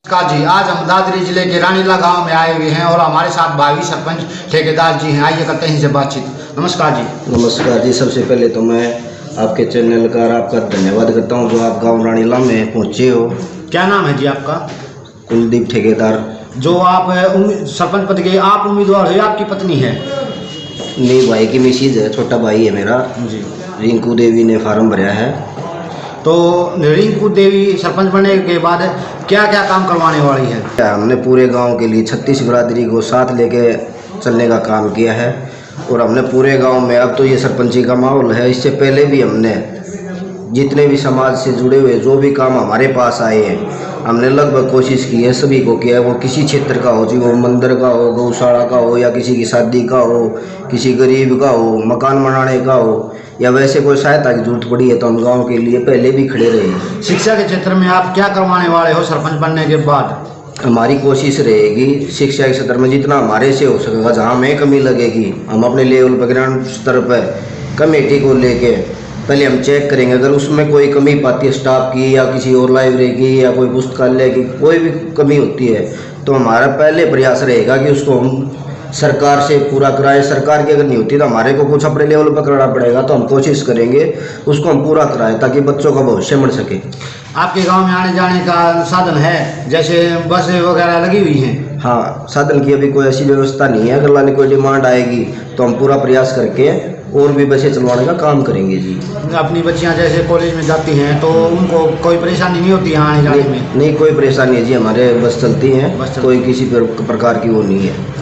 नमस्कार जी, आज हम दादरी जिले के रानीला गांव में आए हुए हैं और हमारे साथ भावी सरपंच ठेकेदार जी हैं। आइए करते हैं इनसे बातचीत। नमस्कार जी। नमस्कार जी। सबसे पहले तो मैं आपके चैनल का आपका धन्यवाद करता हूं जो आप गांव रानीला में पहुंचे हो। क्या नाम है जी आपका? कुलदीप ठेकेदार। जो आप सरपंच पद के आप उम्मीदवार हो या आपकी पत्नी है? नहीं, भाई की मिसेज है, छोटा भाई है मेरा जी। रिंकू देवी ने फार्म भरा है। तो रिंकू देवी सरपंच बनने के बाद क्या क्या काम करवाने वाली है? हमने पूरे गांव के लिए 36 बिरादरी को साथ लेके चलने का काम किया है और हमने पूरे गांव में, अब तो ये सरपंची का माहौल है, इससे पहले भी हमने जितने भी समाज से जुड़े हुए जो भी काम हमारे पास आए हैं हमने लगभग कोशिश की है, सभी को किया है। वो किसी क्षेत्र का हो, चाहे वो मंदिर का हो, गौशाला का हो, या किसी की शादी का हो, किसी गरीब का हो, मकान बनाने का हो, या वैसे कोई सहायता की जरूरत पड़ी है तो हम गांव के लिए पहले भी खड़े रहे। शिक्षा के क्षेत्र में आप क्या करवाने वाले हो सरपंच बनने के बाद? हमारी कोशिश रहेगी शिक्षा के क्षेत्र में जितना हमारे से हो सकेगा, जहाँ हमें कमी लगेगी हम अपने लेवल पर ग्राउंड स्तर पर कमेटी को लेके पहले हम चेक करेंगे। अगर उसमें कोई कमी पाती है स्टाफ की या किसी और लाइब्रेरी की या कोई पुस्तकालय की कोई भी कमी होती है तो हमारा पहले प्रयास रहेगा कि उसको हम सरकार से पूरा कराएं। सरकार की अगर नहीं होती तो हमारे को कुछ अपने लेवल पर करना पड़ेगा, तो हम कोशिश करेंगे उसको हम पूरा कराएं ताकि बच्चों का भविष्य बढ़ सके। आपके गांव में आने जाने का साधन है, जैसे बस वगैरह लगी हुई हैं? हाँ, साधन की अभी कोई ऐसी व्यवस्था नहीं है। अगर लाने कोई डिमांड आएगी तो हम पूरा प्रयास करके और भी बसें चलवाने का काम करेंगे जी। अपनी बच्चियां जैसे कॉलेज में जाती हैं तो उनको कोई परेशानी नहीं होती है आने जाने में? नहीं, कोई परेशानी है जी, हमारे बस चलती हैं, कोई किसी प्रकार की वो नहीं है।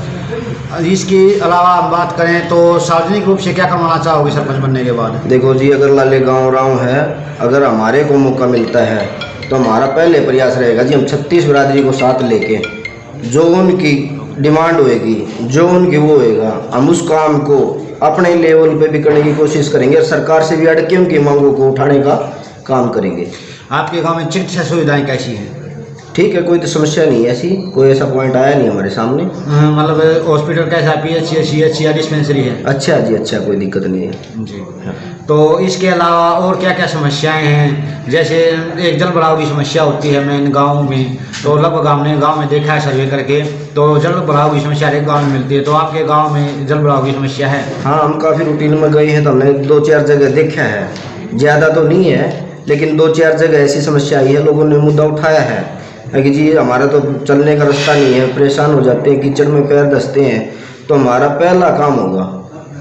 इसके अलावा हम बात करें तो सार्वजनिक रूप से क्या करवाना चाहोगे सरपंच बनने के बाद? देखो जी, अगर लाले गाँव है, अगर हमारे को मौका मिलता है तो हमारा पहले प्रयास रहेगा जी हम 36 बिरादरी को साथ लेके जो उनकी डिमांड होएगी, जो उनकी वो होएगा, हम उस काम को अपने लेवल पे भी करने की कोशिश करेंगे और सरकार से भी अड़ के उनकी मांगों को उठाने का काम करेंगे। आपके गांव में चिकित्सा सुविधाएं कैसी हैं? ठीक है, कोई तो समस्या नहीं है, ऐसी कोई ऐसा पॉइंट आया नहीं हमारे सामने। मतलब हॉस्पिटल कैसा, PH, CH या डिस्पेंसरी है? अच्छा जी, अच्छा, कोई दिक्कत नहीं है जी। तो इसके अलावा और क्या क्या समस्याएं हैं? जैसे एक जल भराव की समस्या होती है मेन गाँव में, तो लगभग हमने गाँव में देखा है सर्वे करके, तो जल भराव की समस्या हर एक गाँव में मिलती है। तो आपके गाँव में जल भराव की समस्या है? हाँ, हम काफ़ी रूटीन में गए हैं तो हमने 2-4 जगह देखा है, ज़्यादा तो नहीं है लेकिन 2-4 जगह ऐसी समस्या आई है, लोगों ने मुद्दा उठाया है कि जी हमारा तो चलने का रास्ता नहीं है, परेशान हो जाते हैं, कीचड़ में पैर धंसते हैं। तो हमारा पहला काम होगा,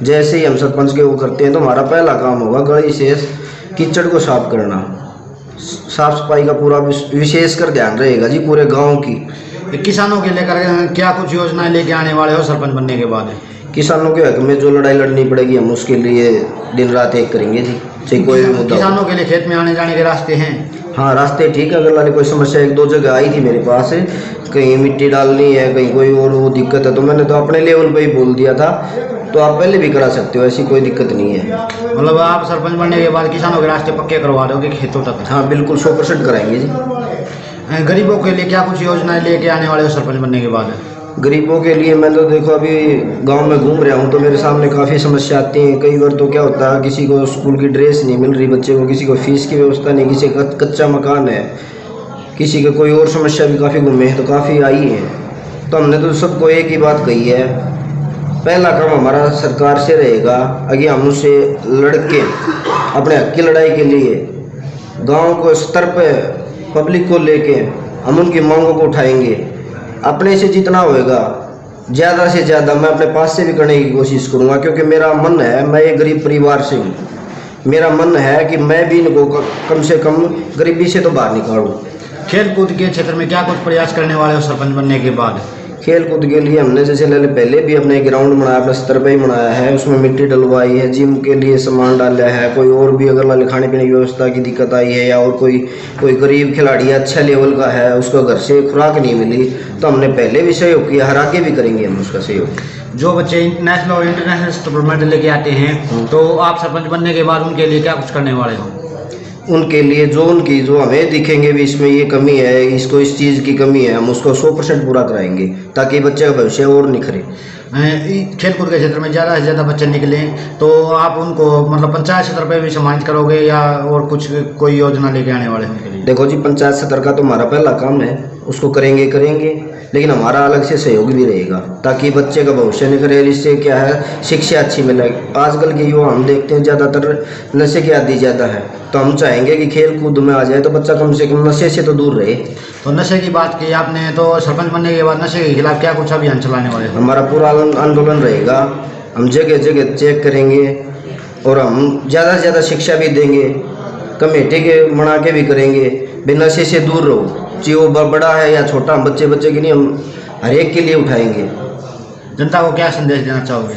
जैसे ही हम सरपंच के वो करते हैं तो हमारा पहला काम होगा गली से कीचड़ को साफ करना। साफ सफाई का पूरा विशेष कर ध्यान रहेगा जी पूरे गांव की। किसानों के लेकर क्या कुछ योजनाएं लेके आने वाले हो सरपंच बनने के बाद? किसानों के हक में जो लड़ाई लड़नी पड़ेगी हम उसके लिए दिन रात एक करेंगे जी, चाहे कोई भी मुद्दा। किसानों के लिए खेत में आने जाने के रास्ते हैं? हाँ, रास्ते ठीक है। अगर लाने कोई समस्या 1-2 जगह आई थी मेरे पास, कहीं मिट्टी डालनी है, कहीं कोई और वो दिक्कत है, तो मैंने तो अपने लेवल पे ही बोल दिया था, तो आप पहले भी करा सकते हो, ऐसी कोई दिक्कत नहीं है। मतलब आप सरपंच बनने के बाद किसानों के रास्ते पक्के करवा दोगे खेतों तक? हाँ, बिल्कुल 100% कराएंगे जी। गरीबों के लिए क्या कुछ योजनाएं लेके आने वाले हो सरपंच बनने के बाद? गरीबों के लिए मैं तो देखो अभी गांव में घूम रहा हूँ तो मेरे सामने काफ़ी समस्या आती हैं। कई बार तो क्या होता है, किसी को स्कूल की ड्रेस नहीं मिल रही बच्चे को, किसी को फीस की व्यवस्था नहीं, किसी का कच्चा मकान है, किसी का कोई और समस्या भी काफ़ी घूमे हैं, तो काफ़ी आई है। तो हमने तो सबको एक ही बात कही है, पहला काम हमारा सरकार से रहेगा आगे हम उससे लड़के अपने हक की लड़ाई के लिए गाँव को स्तर पर पब्लिक को लेके हम उनकी मांगों को उठाएंगे। अपने से जितना होएगा ज़्यादा से ज़्यादा मैं अपने पास से भी करने की कोशिश करूँगा, क्योंकि मेरा मन है, मैं एक गरीब परिवार से हूँ, मेरा मन है कि मैं भी इनको कम से कम गरीबी से तो बाहर निकालूँ। खेल कूद के क्षेत्र में क्या कुछ प्रयास करने वाले हो सरपंच बनने के बाद? खेल कूद के लिए हमने जैसे पहले भी अपने ग्राउंड बनाया, अपने स्तर पे ही बनाया है, उसमें मिट्टी डलवाई है, जिम के लिए सामान डाला है। कोई और भी अगर लाले खाने पीने की व्यवस्था की दिक्कत आई है या और कोई गरीब खिलाड़ी है, अच्छा लेवल का है, उसको घर से खुराक नहीं मिली, तो हमने पहले भी सहयोग किया, हर आगे भी करेंगे हम उसका सहयोग। जो बच्चे नेशनल और इंटरनेशनल टूर्नामेंट लेके आते हैं तो आप सरपंच बनने के बाद उनके लिए क्या कुछ करने वाले हो? उनके लिए जो हमें दिखेंगे भी इसमें ये कमी है, इसको इस चीज़ की कमी है, हम उसको 100% पूरा कराएंगे ताकि बच्चे का भविष्य और निखरे। खेल कूद के क्षेत्र में ज़्यादा से ज़्यादा बच्चे निकलें तो आप उनको मतलब पंचायत स्तर पर भी सम्मानित करोगे या और कुछ कोई योजना लेके आने वाले हैं? देखो जी, पंचायत स्तर का तो हमारा पहला काम है, उसको करेंगे लेकिन हमारा अलग से सहयोग भी रहेगा ताकि बच्चे का भविष्य निखरे। इससे क्या है, शिक्षा अच्छी मिले। आजकल के युवा हम देखते हैं ज़्यादातर नशे की आदी ज़्यादा है, तो हम चाहेंगे कि खेल कूद में आ जाए तो बच्चा कम से कम नशे से तो दूर रहे। तो नशे की बात की आपने, तो सरपंच बनने के बाद नशे के खिलाफ क्या कुछ अभियान चलाने वाले हैं? हमारा पूरा आंदोलन रहेगा, हम जगह जगह चेक करेंगे और हम ज़्यादा से ज़्यादा शिक्षा भी देंगे, कमेटी के बना के भी करेंगे, बिना नशे से दूर रहो। चाहे वो बड़ा है या छोटा, हम बच्चे की नहीं, हम हर एक के लिए उठाएंगे। जनता को क्या संदेश देना चाहोगे?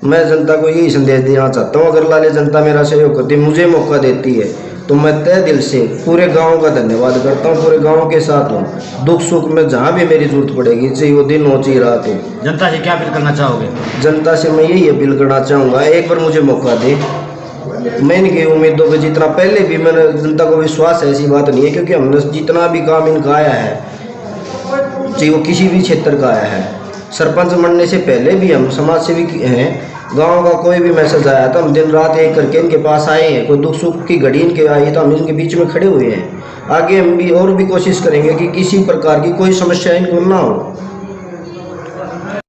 मैं जनता को यही संदेश देना चाहता हूँ, अगर लाले जनता मेरा सहयोग करती, मुझे मौका देती है, तो मैं तहे दिल से पूरे गांव का धन्यवाद करता हूँ। पूरे गांव के साथ हूँ, दुख सुख में जहाँ भी मेरी जरूरत पड़ेगी, चाहे वो दिन हो चाहे रात हो। जनता से क्या अपील करना चाहोगे? जनता से मैं यही अपील करना चाहूँगा, एक बार मुझे मौका दे। मैं इनकी उम्मीदों पे जितना पहले भी मैंने जनता को विश्वास है, ऐसी बात नहीं है, क्योंकि हमने जितना भी काम इनका आया है, चाहे वो किसी भी क्षेत्र का आया है, सरपंच बनने से पहले भी हम समाज सेवी हैं। गांव का कोई भी मैसेज आया तो हम दिन रात एक करके इनके पास आए हैं। कोई दुख सुख की घड़ी इनके आई तो हम इनके बीच में खड़े हुए हैं। आगे हम भी और भी कोशिश करेंगे कि किसी प्रकार की कोई समस्या इनको ना हो।